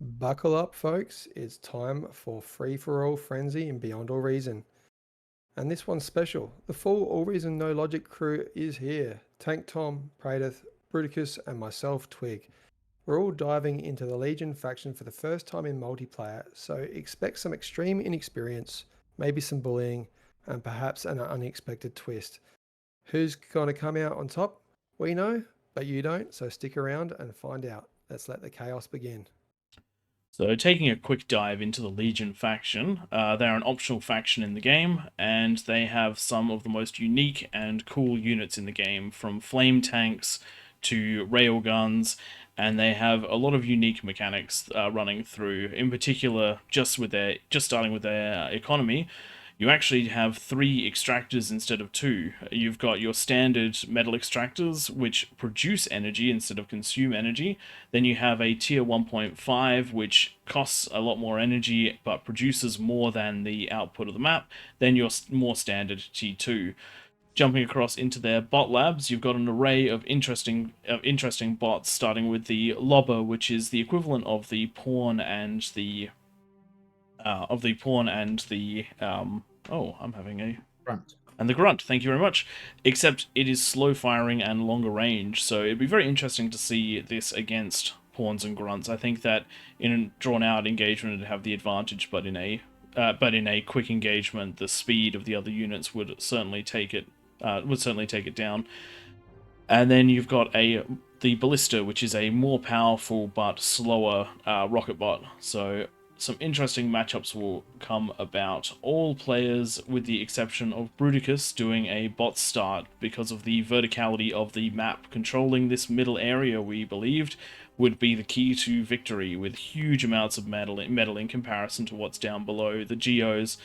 Buckle up, folks. It's time for Free for All Frenzy and Beyond All Reason. And this one's special. The full All Reason No Logic crew is here. TankTom, Praedyth, Bruticus, and myself, Twig. We're all diving into the Legion faction for the first time in multiplayer, so expect some extreme inexperience, maybe some bullying, and perhaps an unexpected twist. Who's going to come out on top? We know, but you don't, so stick around and find out. Let's let the chaos begin. So, taking a quick dive into the Legion faction, they're an optional faction in the game, and they have some of the most unique and cool units in the game, from flame tanks to railguns, and they have a lot of unique mechanics running through. In particular, just starting with their economy, you actually have 3 extractors instead of 2. You've got your standard metal extractors, which produce energy instead of consume energy. Then you have a tier 1.5, which costs a lot more energy, but produces more than the output of the map. Then your more standard T2. Jumping across into their bot labs, you've got an array of interesting bots, starting with the Lobber, which is the equivalent of the Pawn and the oh, I'm having a Grunt. And the Grunt, thank you very much. Except it is slow firing and longer range, so it'd be very interesting to see this against Pawns and Grunts. I think that in a drawn out engagement it'd have the advantage, but in a quick engagement, the speed of the other units would certainly take it down. And then you've got the Ballista, which is a more powerful but slower rocket bot. So some interesting matchups will come about. All players, with the exception of Bruticus, doing a bot start because of the verticality of the map. Controlling this middle area, we believed, would be the key to victory, with huge amounts of metal in comparison to what's down below the geos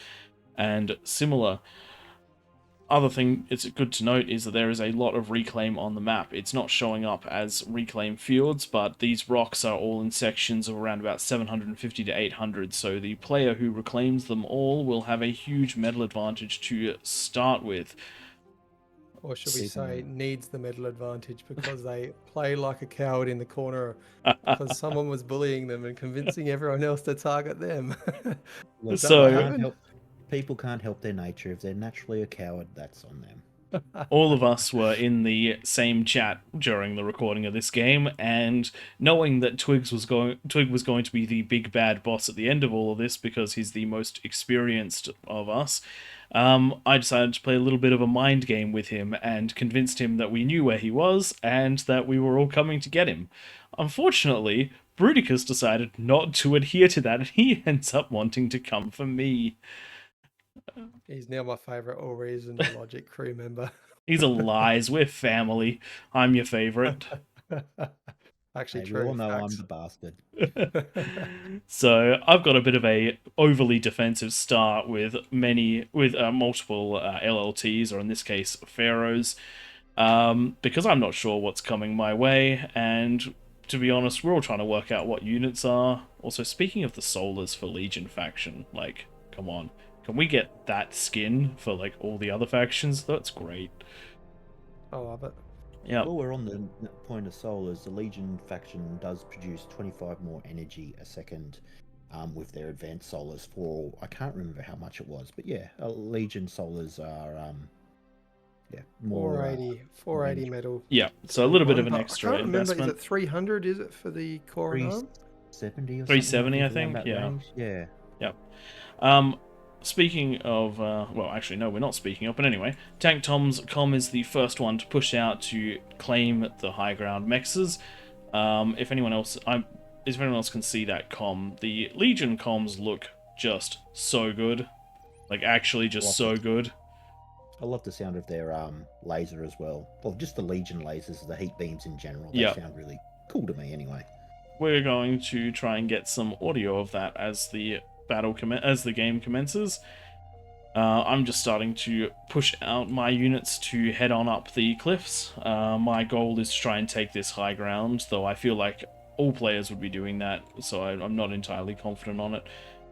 and similar. Other thing it's good to note is that there is a lot of reclaim on the map. It's not showing up as reclaim fields, but these rocks are all in sections of around about 750 to 800, so the player who reclaims them all will have a huge metal advantage to start with. Or should we say needs the middle advantage because they play like a coward in the corner because someone was bullying them and convincing everyone else to target them. Look, So people can't help their nature. If they're naturally a coward, that's on them. all of us were in the same chat during the recording of this game, and knowing that Twig was going to be the big bad boss at the end of all of this because he's the most experienced of us, I decided to play a little bit of a mind game with him and convinced him that we knew where he was and that we were all coming to get him. Unfortunately, Bruticus decided not to adhere to that, and he ends up wanting to come for me. He's now my favourite AllReasonNoLogic crew member. He's a lies. We're family. I'm your favourite. Actually, Hey, true. We all know facts. I'm the bastard. So I've got a bit of a overly defensive start with multiple LLTs, or in this case pharaohs, because I'm not sure what's coming my way, and to be honest, we're all trying to work out what units are. Also, speaking of the Solars for Legion faction, like, come on. Can we get that skin for, like, all the other factions? That's great. I love it. Yeah. While we're on the point of solars, the Legion faction does produce 25 more energy a second with their advanced solars for, I can't remember how much it was, but yeah, Legion solars are, more... 480 metal. Yeah, so a little bit of an extra I can't remember, investment. is it 300, is it, for the core and arm? 370 or 370, I something, think, yeah. range. Yeah. Yep. Speaking of, well, actually, no, we're not speaking of, but anyway, TankTom's comm is the first one to push out to claim the high ground mexes. If anyone else can see that comm, the Legion comms look just so good. Like, actually just so good. I love the sound of their laser as well. Well, just the Legion lasers, the heat beams in general. They sound really cool to me anyway. We're going to try and get some audio of that as the game commences. I'm just starting to push out my units to head on up the cliffs. My goal is to try and take this high ground, though I feel like all players would be doing that, so I'm not entirely confident on it.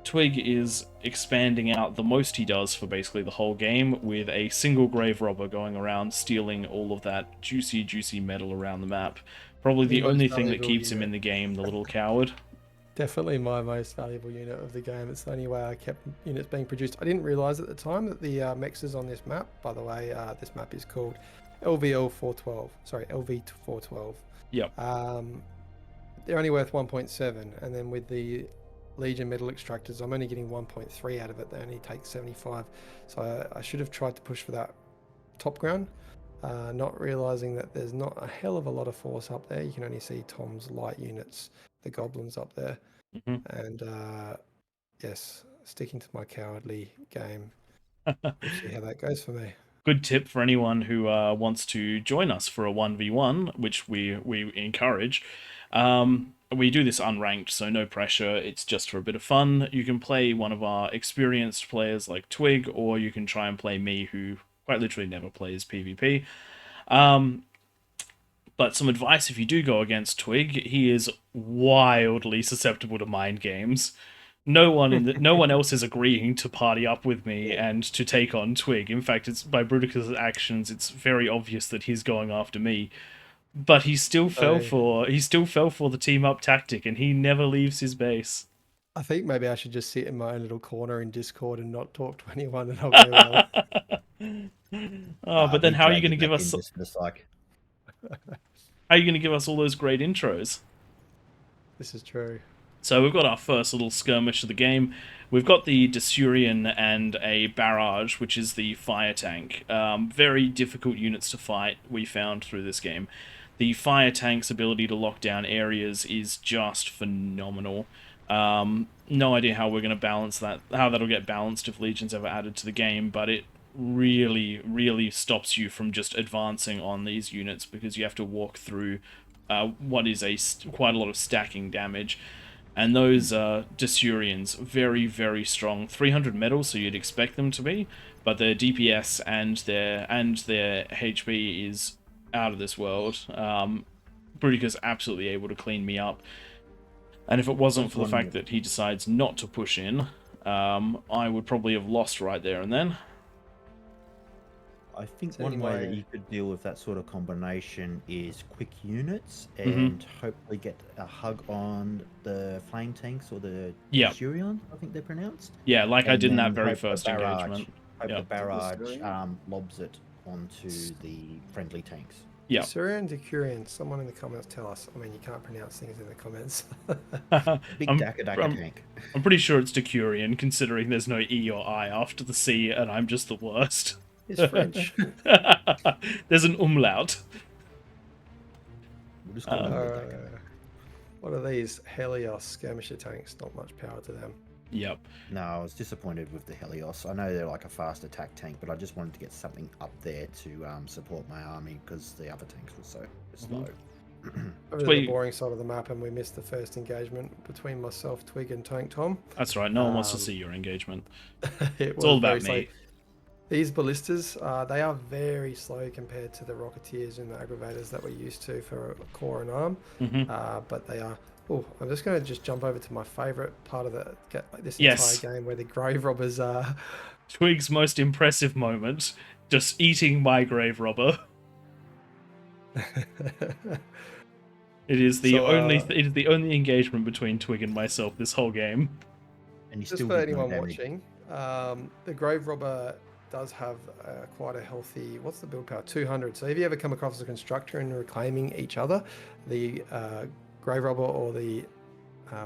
Twig is expanding out the most he does for basically the whole game, with a single grave robber going around stealing all of that juicy metal around the map. Probably the only thing that keeps him in the game, the little coward. Definitely my most valuable unit of the game. It's the only way I kept units being produced. I didn't realise at the time that the mexes on this map, by the way, this map is called LVL412. Sorry, LV412. Yep. They're only worth 1.7, and then with the Legion metal extractors, I'm only getting 1.3 out of it. They only take 75. So I should have tried to push for that top ground, not realising that there's not a hell of a lot of force up there. You can only see Tom's light units, the goblins up there. And yes, sticking to my cowardly game. We'll see how that goes for me. Good tip for anyone who wants to join us for a 1v1, which we encourage. We do this unranked, so no pressure. It's just for a bit of fun. You can play one of our experienced players like Twig, or you can try and play me, who quite literally never plays PvP. But some advice if you do go against Twig, he is wildly susceptible to mind games. No one else is agreeing to party up with me and to take on Twig. In fact, it's by Bruticus' actions, it's very obvious that he's going after me. But he still fell for the team up tactic, and he never leaves his base. I think maybe I should just sit in my own little corner in Discord and not talk to anyone, and I'll go well. Oh, but then how are you going to give us? How are you going to give us all those great intros? This is true. So we've got our first little skirmish of the game. We've got the Desurian and a Barrage, which is the fire tank. Very difficult units to fight, we found through this game. The fire tank's ability to lock down areas is just phenomenal. No idea how we're going to balance that, how that'll get balanced if Legion's ever added to the game, but it really, really stops you from just advancing on these units because you have to walk through what is quite a lot of stacking damage. And those Desurians, very, very strong. 300 metal, so you'd expect them to be, but their DPS and their HP is out of this world. Bruticus absolutely able to clean me up. And if it wasn't for the fact that he decides not to push in, I would probably have lost right there and then. I think one way that you could deal with that sort of combination is quick units and hopefully get a hug on the flame tanks or the Desurion, I think they're pronounced. Yeah, like I did in that very first engagement. Hope the barrage lobs it onto the friendly tanks. Yeah. Desurian, someone in the comments tell us. I mean, you can't pronounce things in the comments. Big Daka tank. I'm pretty sure it's Decurion, considering there's no E or I after the C, and I'm just the worst. It's French. There's an umlaut. We'll just call what are these Helios skirmisher tanks? Not much power to them. Yep. No, I was disappointed with the Helios. I know they're like a fast attack tank, but I just wanted to get something up there to support my army because the other tanks were so slow. Over to the boring side of the map, and we missed the first engagement between myself, Twig, and TankTom. That's right. No one wants to see your engagement. It's all about me. These ballistas, they are very slow compared to the Rocketeers and the Aggravators that we're used to for core and arm. But they are... Oh, I'm just going to jump over to my favourite part of this entire game, where the Grave Robbers are... Twig's most impressive moment, just eating my Grave Robber. It is the only engagement between Twig and myself this whole game. And you just still for anyone watching, the Grave Robber does have quite a healthy, what's the build power? 200. So if you ever come across a constructor and reclaiming each other, the Grave Robber or the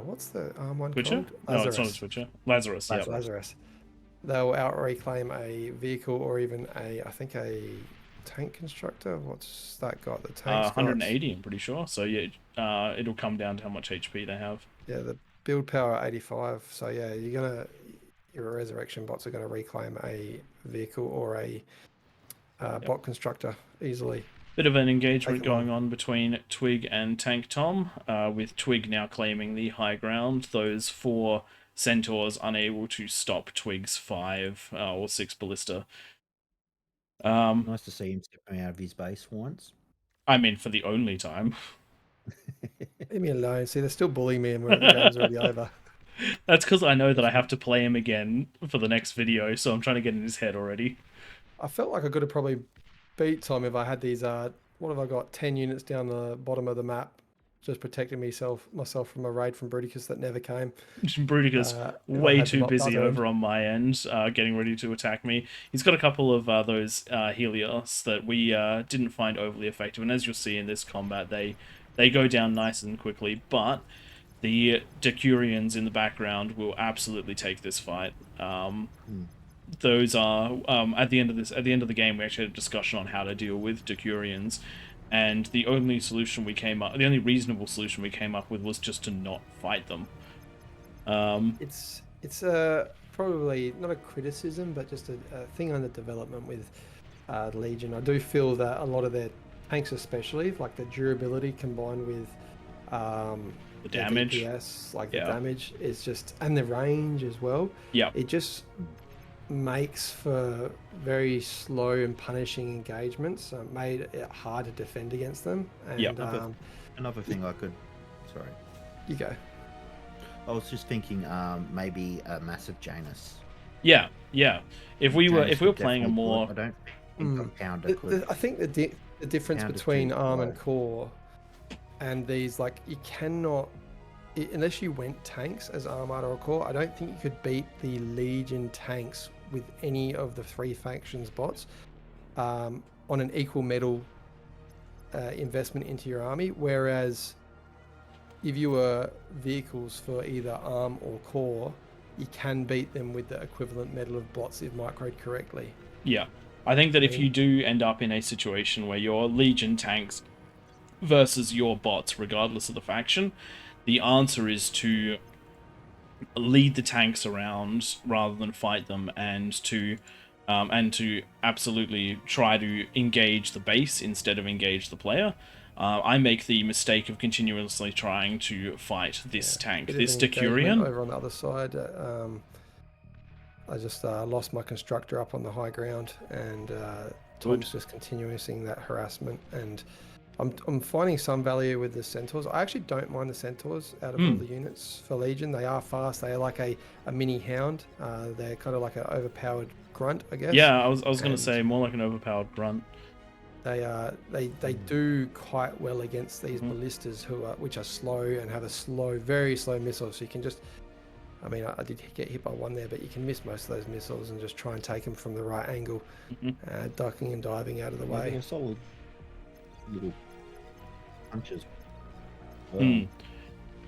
what's the one Twitcher? called? No, it's not a Twitcher. Lazarus. Yeah. Lazarus. They'll out reclaim a vehicle or even I think a tank constructor. What's that got? The tank 180, I'm pretty sure. So yeah, it'll come down to how much HP they have. Yeah, the build power 85. So yeah, your resurrection bots are going to reclaim a vehicle or a bot constructor easily. Bit of an engagement going on between Twig and TankTom, with Twig now claiming the high ground. Those 4 centaurs unable to stop Twig's 5 or 6 ballista. Nice to see him stepping out of his base once. I mean, for the only time. Leave me alone. See, they're still bullying me and the game's already over. That's because I know that I have to play him again for the next video, so I'm trying to get in his head already. I felt like I could have probably beat Tom if I had these, what have I got, 10 units down the bottom of the map just protecting myself from a raid from Bruticus that never came. Bruticus If I way had the too bot busy buzzer over on my end, getting ready to attack me. He's got a couple of those Helios that we didn't find overly effective, and as you'll see in this combat, they go down nice and quickly. But the Decurions in the background will absolutely take this fight. Those are at the end of the game, we actually had a discussion on how to deal with Decurions. And the only reasonable solution we came up with was just to not fight them. It's probably not a criticism, but just a thing under development with Legion. I do feel that a lot of their tanks, especially like the durability combined with The damage, DPS, like the damage, is just, and the range as well. Yeah, it just makes for very slow and punishing engagements. So it made it hard to defend against them. And another thing I could, sorry, you go. I was just thinking, maybe a massive Janus. Yeah. If we were playing a more, I don't think a pounder could. I think the difference between arm and core and these, like, you cannot, unless you went tanks as armada or core, I don't think you could beat the Legion tanks with any of the 3 factions bots on an equal metal investment into your army. Whereas if you were vehicles for either arm or core, you can beat them with the equivalent metal of bots if microed correctly. Yeah, I think that if you do end up in a situation where your Legion tanks versus your bots, regardless of the faction, the answer is to lead the tanks around rather than fight them, and to absolutely try to engage the base instead of engage the player. I make the mistake of continuously trying to fight this tank, this Decurion. Over on the other side, I just lost my constructor up on the high ground, and Tom's just continuing that harassment. And I'm finding some value with the Centaurs. I actually don't mind the Centaurs out of all the units for Legion. They are fast. They are like a mini hound. They're kind of like an overpowered grunt, I guess. Yeah, I was going to say more like an overpowered grunt. They do quite well against these ballistas which are slow and have a very slow missile. So you can just, I mean, I did get hit by one there, but you can miss most of those missiles and just try and take them from the right angle, ducking and diving out of the way. They're solid little punches.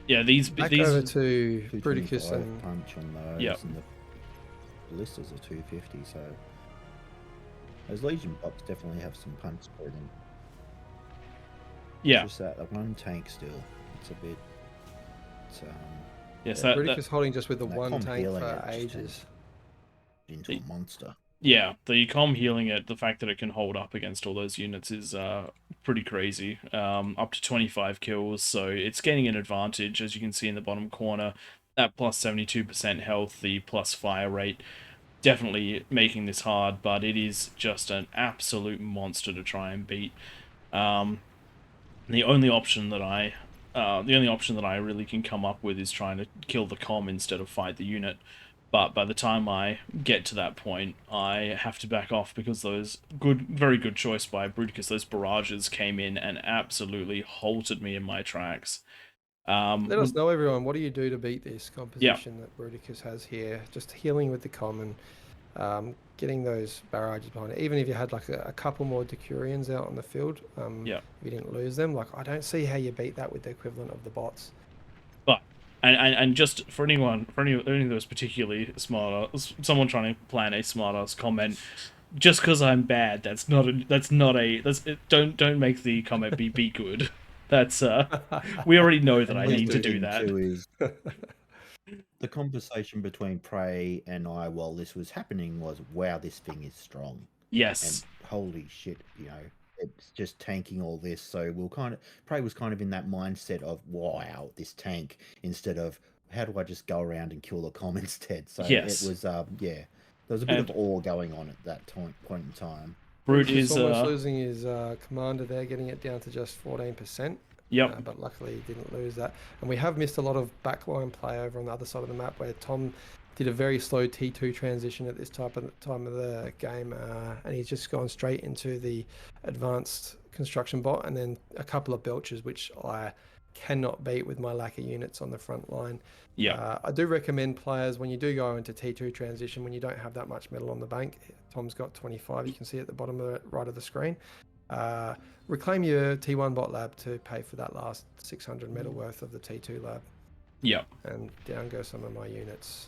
Yeah, these over to Bruticus and punch on those, and the ballistas are 250. So those Legion bots definitely have some punch spread in. Yeah, it's just that one tank still. It's a bit. Yes, Bruticus holding just with the one tank for ages. Into a monster. Yeah, the comm healing it, the fact that it can hold up against all those units is pretty crazy. Up to 25 kills, so it's gaining an advantage, as you can see in the bottom corner. That plus 72% health, the plus fire rate, definitely making this hard, but it is just an absolute monster to try and beat. The only option that I really can come up with is trying to kill the comm instead of fight the unit. But by the time I get to that point, I have to back off because those very good choice by Bruticus, those barrages came in and absolutely halted me in my tracks. Let us know, everyone, what do you do to beat this composition that Bruticus has here? Just healing with the common, getting those barrages behind it. Even if you had like a couple more Decurions out on the field, if you didn't lose them, like, I don't see how you beat that with the equivalent of the bots. But And just for any of those particularly smart, someone trying to plan a smart ass comment, just because I'm bad, don't make the comment be good. That's we already know that I need to do that. The conversation between Prey and I while this was happening was, wow, this thing is strong. Yes. And holy shit, it's just tanking all this. So Prey was kind of in that mindset of, wow, this tank, instead of, how do I just go around and kill the comm instead? So it was, there was a bit of awe going on at that point in time. Brute is almost losing his commander there, getting it down to just 14%. Yep. But luckily he didn't lose that. And we have missed a lot of backline play over on the other side of the map, where Tom did a very slow T2 transition at this time of the game, and he's just gone straight into the advanced construction bot, and then a couple of belches, which I cannot beat with my lack of units on the front line. Yeah. I do recommend players, when you do go into T2 transition, when you don't have that much metal on the bank, Tom's got 25, you can see at the bottom of the right of the screen. Reclaim your T1 bot lab to pay for that last 600 metal worth of the T2 lab. Yeah. And down go some of my units.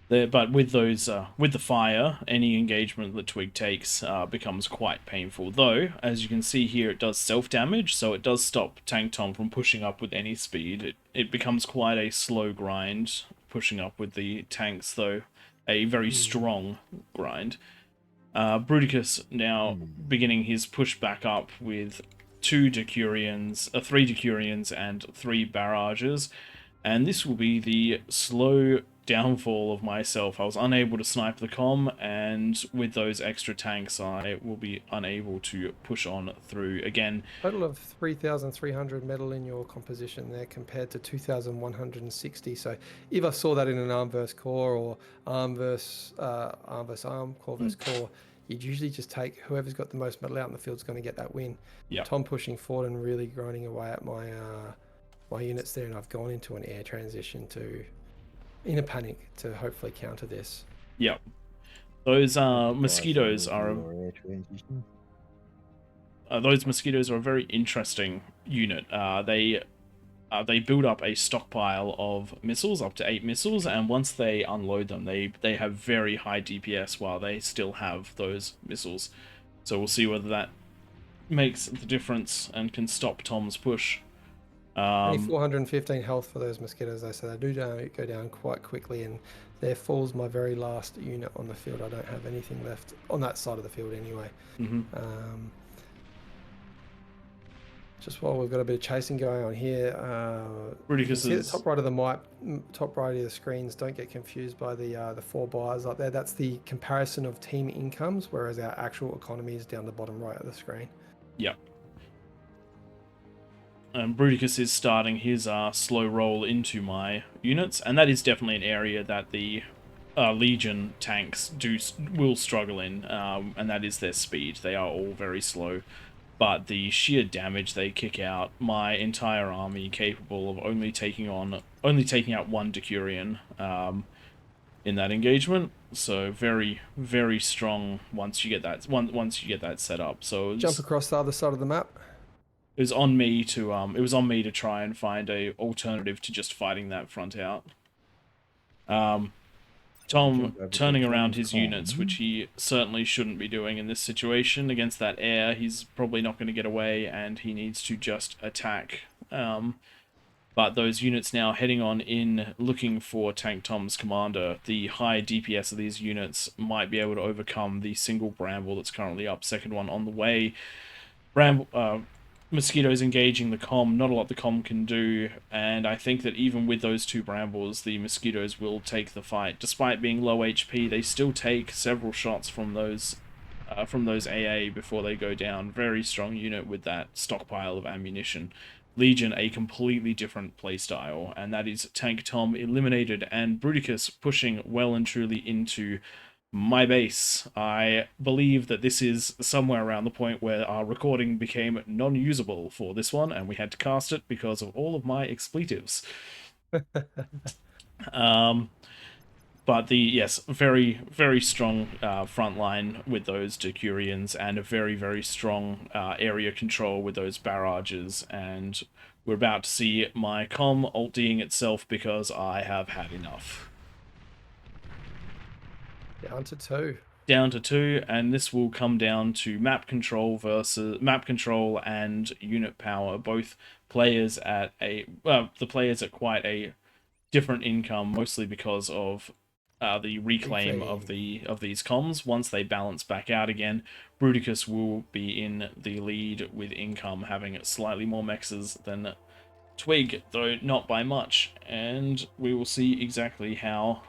But with those, with the fire, any engagement that Twig takes becomes quite painful. Though, as you can see here, it does self-damage, so it does stop TankTom from pushing up with any speed. It becomes quite a slow grind, pushing up with the tanks, though a very strong grind. Bruticus now beginning his push back up with 3 Decurions and 3 barrages, and this will be the slow downfall of myself. I was unable to snipe the comm, and with those extra tanks I will be unable to push on through again. Total of 3,300 metal in your composition there compared to 2,160. So if I saw that in an arm versus core or arm versus arm, core versus core, you'd usually just take whoever's got the most metal out in the field is going to get that win. Yep. Tom pushing forward and really grinding away at my my units there, and I've gone into an air transition in a panic to hopefully counter this. Yep. Those mosquitoes are those mosquitoes are a very interesting unit. They build up a stockpile of missiles, up to 8 missiles, and once they unload them, they have very high DPS while they still have those missiles. So we'll see whether that makes the difference and can stop Tom's push. Only 415 health for those mosquitoes, though, so they do go down quite quickly, and there falls my very last unit on the field. I don't have anything left on that side of the field anyway. Just while we've got a bit of chasing going on here, Bruticus, see the top right of the screens. Don't get confused by the 4 bars up there. That's the comparison of team incomes, whereas our actual economy is down the bottom right of the screen. Yep. And Bruticus is starting his slow roll into my units, and that is definitely an area that the Legion tanks will struggle in, and that is their speed. They are all very slow, but the sheer damage they kick out, my entire army capable of only taking out 1 Decurion in that engagement. So very, very strong once you get that set up. So jump across the other side of the map. It was on me to try and find a alternative to just fighting that front out. Tom turning around his units, which he certainly shouldn't be doing in this situation against that air. He's probably not going to get away, and he needs to just attack. But those units now heading on in, looking for TankTom's commander. The high DPS of these units might be able to overcome the single Bramble that's currently up. Second one on the way. Mosquitoes engaging the comm, not a lot the comm can do, and I think that even with those 2 Brambles, the Mosquitoes will take the fight. Despite being low HP, they still take several shots from those AA before they go down. Very strong unit with that stockpile of ammunition. Legion, a completely different playstyle, and that is TankTom eliminated, and Bruticus pushing well and truly into my base. I believe that this is somewhere around the point where our recording became non-usable for this one, and we had to cast it because of all of my expletives. But yes, very, very strong front line with those Decurions, and a very, very strong area control with those barrages, and we're about to see my comm ulting itself because I have had enough. Down to 2. Down to 2, and this will come down to map control and unit power. Both players at the players at quite a different income, mostly because of the reclaim of these comms. Once they balance back out again, Bruticus will be in the lead with income, having slightly more mexes than Twig, though not by much. And we will see exactly how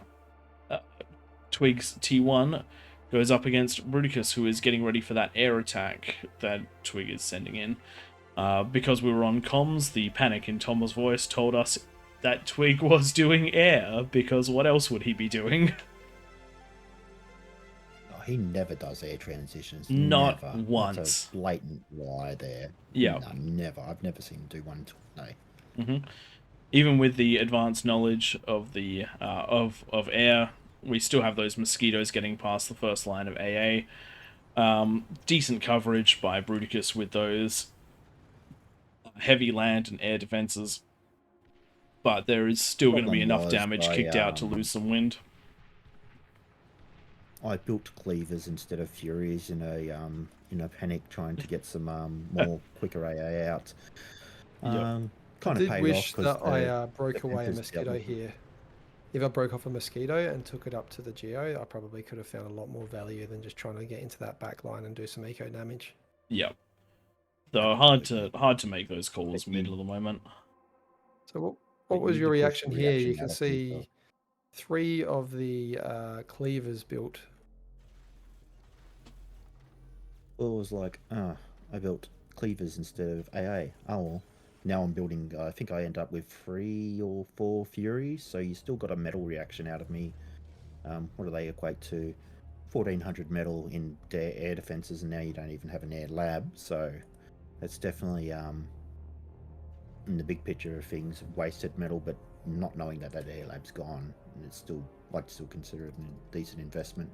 Twig's T1 goes up against Bruticus, who is getting ready for that air attack that Twig is sending in. Because we were on comms, the panic in Tom's voice told us that Twig was doing air, because what else would he be doing? he never does air transitions. Not Never. once. That's a blatant lie there. Yeah. No, never. I've never seen him do one until today. Even with the advanced knowledge of the of air, we still have those mosquitoes getting past the first line of AA. Decent coverage by Bruticus with those heavy land and air defenses, but there is still going to be enough damage kicked out to lose some wind. I built cleavers instead of furies in a panic, trying to get some more quicker AA out. Kind I of did wish off that I broke away a defenses mosquito dealt with here. If I broke off a mosquito and took it up to the geo, I probably could have found a lot more value than just trying to get into that back line and do some eco damage. Yep. Though hard to make those calls middle of the moment. So what was your reaction here? You can see 3 of the cleavers built. Well, it was like, I built cleavers instead of AA. Oh well. Now I'm building, I think I end up with 3 or 4 furies, so you still got a metal reaction out of me. What do they equate to? 1400 metal in air defenses, and now you don't even have an air lab, so that's definitely, in the big picture of things, wasted metal, but not knowing that air lab's gone, and it's still, I'd still consider it a decent investment.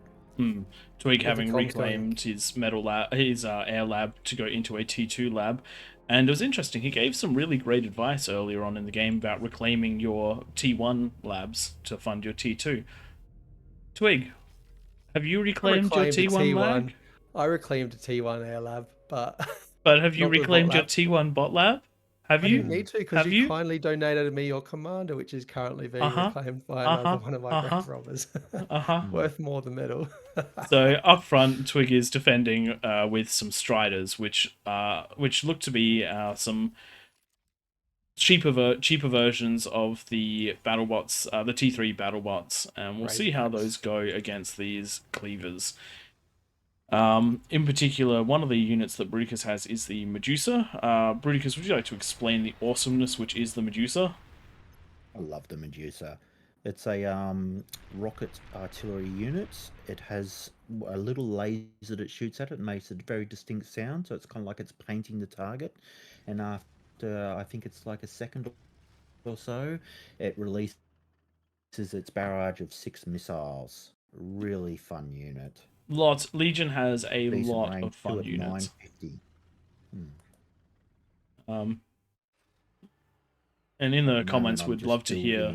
Twig having reclaimed his metal lab, his air lab to go into a T2 lab, and it was interesting. He gave some really great advice earlier on in the game about reclaiming your T1 labs to fund your T2. Twig, have you reclaimed your T1 lab? I reclaimed a T1 air lab, but have you reclaimed your T1 bot lab? Have you? I didn't need to, because you kindly donated me your commander, which is currently being reclaimed by another one of my grave robbers. Worth more than metal. So up front, Twig is defending with some Striders, which look to be some cheaper versions of the BattleBots, the T3 BattleBots, and we'll see how those go against these cleavers. In particular, one of the units that Bruticus has is the Medusa. Bruticus, would you like to explain the awesomeness which is the Medusa? I love the Medusa. It's a rocket artillery unit. It has a little laser that shoots at it and makes a very distinct sound, so it's kind of like it's painting the target. And after, I think it's like a second or so, it releases its barrage of 6 missiles. Really fun unit. Legion has a lot of fun units. 950. And in the comments, we'd love to hear.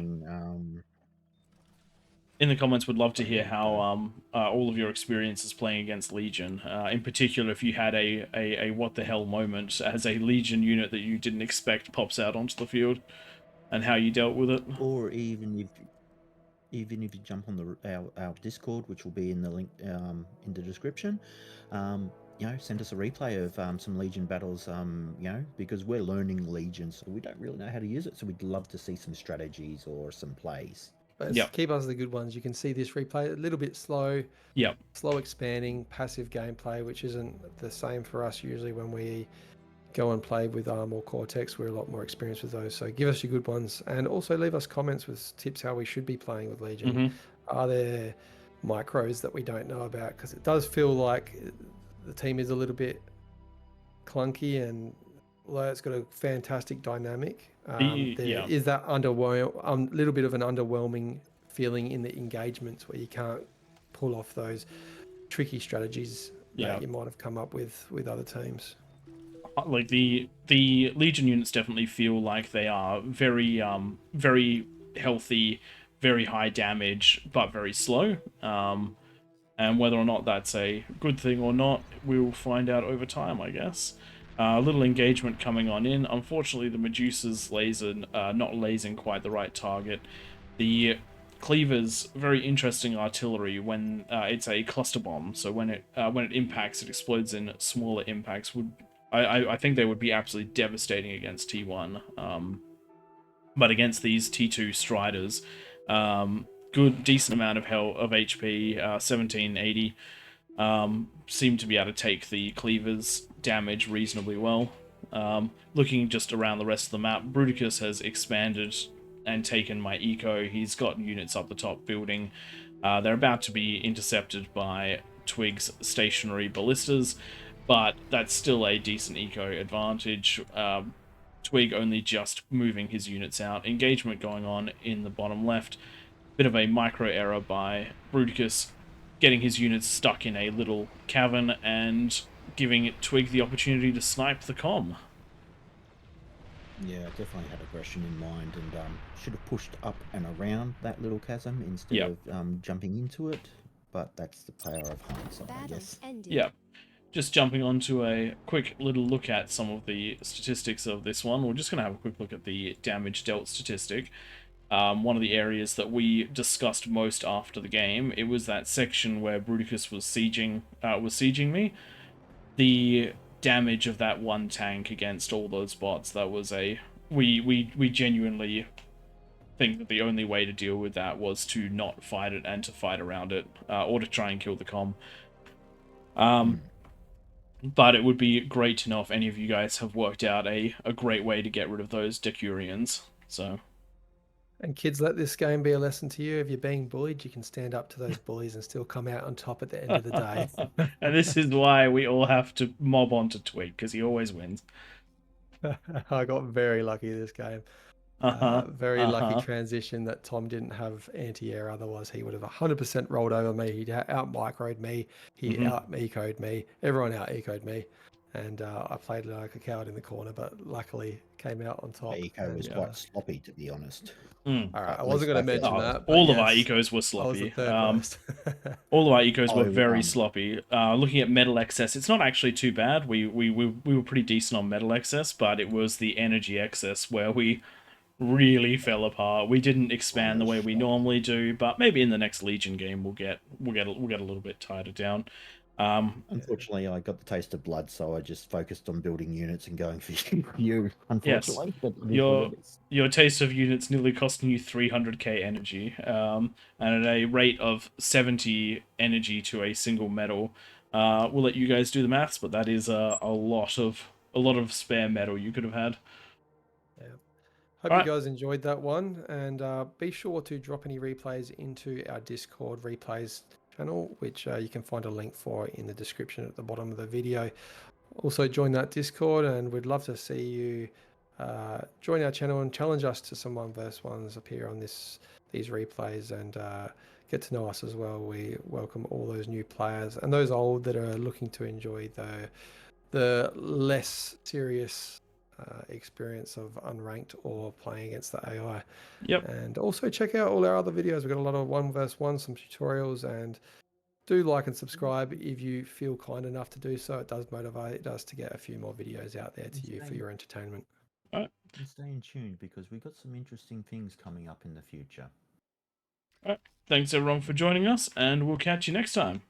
In the comments, would love to hear how all of your experiences playing against Legion. In particular, if you had a what the hell moment as a Legion unit that you didn't expect pops out onto the field, and how you dealt with it. Or even if you jump on our Discord, which will be in the link in the description, send us a replay of some Legion battles, because we're learning Legion, so we don't really know how to use it, so we'd love to see some strategies or some plays. But keep us the good ones. You can see this replay a little bit slow. Slow expanding, passive gameplay, which isn't the same for us usually when we go and play with more Cortex. We're a lot more experienced with those. So give us your good ones, and also leave us comments with tips how we should be playing with Legion. Are there micros that we don't know about? Because it does feel like the team is a little bit clunky, and although it's got a fantastic dynamic, there is that little bit of an underwhelming feeling in the engagements where you can't pull off those tricky strategies that you might have come up with other teams. Like the Legion units definitely feel like they are very very healthy, very high damage, but very slow. And whether or not that's a good thing or not, we'll find out over time, I guess. A little engagement coming on in. Unfortunately, the Medusa's laser not lasing quite the right target. The Cleaver's very interesting artillery when it's a cluster bomb. So when it impacts, it explodes in smaller impacts. I think they would be absolutely devastating against T1. But against these T2 Striders, decent amount of HP, 1780. Seem to be able to take the Cleaver's damage reasonably well. Looking just around the rest of the map, Bruticus has expanded and taken my eco. He's got units up the top building. They're about to be intercepted by Twig's stationary ballistas, but that's still a decent eco advantage. Twig only just moving his units out. Engagement going on in the bottom left. Bit of a micro error by Bruticus, getting his units stuck in a little cavern and giving Twig the opportunity to snipe the comm. Yeah, definitely had aggression in mind, and should have pushed up and around that little chasm instead of jumping into it. But that's the power of hindsight, I guess. Yeah. Just jumping onto a quick little look at some of the statistics of this one. We're just going to have a quick look at the damage dealt statistic. One of the areas that we discussed most after the game, it was that section where Bruticus was sieging me. The damage of that one tank against all those bots, that was a... We genuinely think that the only way to deal with that was to not fight it and to fight around it, or to try and kill the comm. But it would be great to know if any of you guys have worked out a great way to get rid of those Decurions. So... And kids, let this game be a lesson to you. If you're being bullied, you can stand up to those bullies and still come out on top at the end of the day. And this is why we all have to mob onto Twig, because he always wins. I got very lucky this game. Very lucky transition that Tom didn't have anti-air, otherwise he would have 100% rolled over me. He'd out-microed me, he out-ecoed me, everyone out-ecoed me. And I played like a coward in the corner, but luckily came out on top. My eco was quite sloppy, to be honest. All right, I wasn't going to mention that. All of our ecos were sloppy. All of our ecos were very sloppy. Looking at metal excess, it's not actually too bad. We were pretty decent on metal excess, but it was the energy excess where we really fell apart. We didn't expand the way we normally do, but maybe in the next Legion game we'll get a little bit tighter down. Unfortunately, I got the taste of blood, so I just focused on building units and going for you. Unfortunately, yes. Your taste of units nearly costing you 300k energy, and at a rate of 70 energy to a single metal. We'll let you guys do the maths, but that is a lot of spare metal you could have had. Yeah. Hope you guys enjoyed that one, and be sure to drop any replays into our Discord replays channel, which you can find a link for in the description at the bottom of the video. Also join that Discord, and we'd love to see you join our channel and challenge us to some 1v1s appear on these replays, and get to know us as well. We welcome all those new players and those old that are looking to enjoy the less serious experience of unranked or playing against the AI. Yep. And also check out all our other videos. We've got a lot of 1v1, some tutorials, and do like and subscribe if you feel kind enough to do so. It does motivate us to get a few more videos out there to you for your entertainment. All right. And stay in tune, because we've got some interesting things coming up in the future. All right. Thanks everyone for joining us, and we'll catch you next time.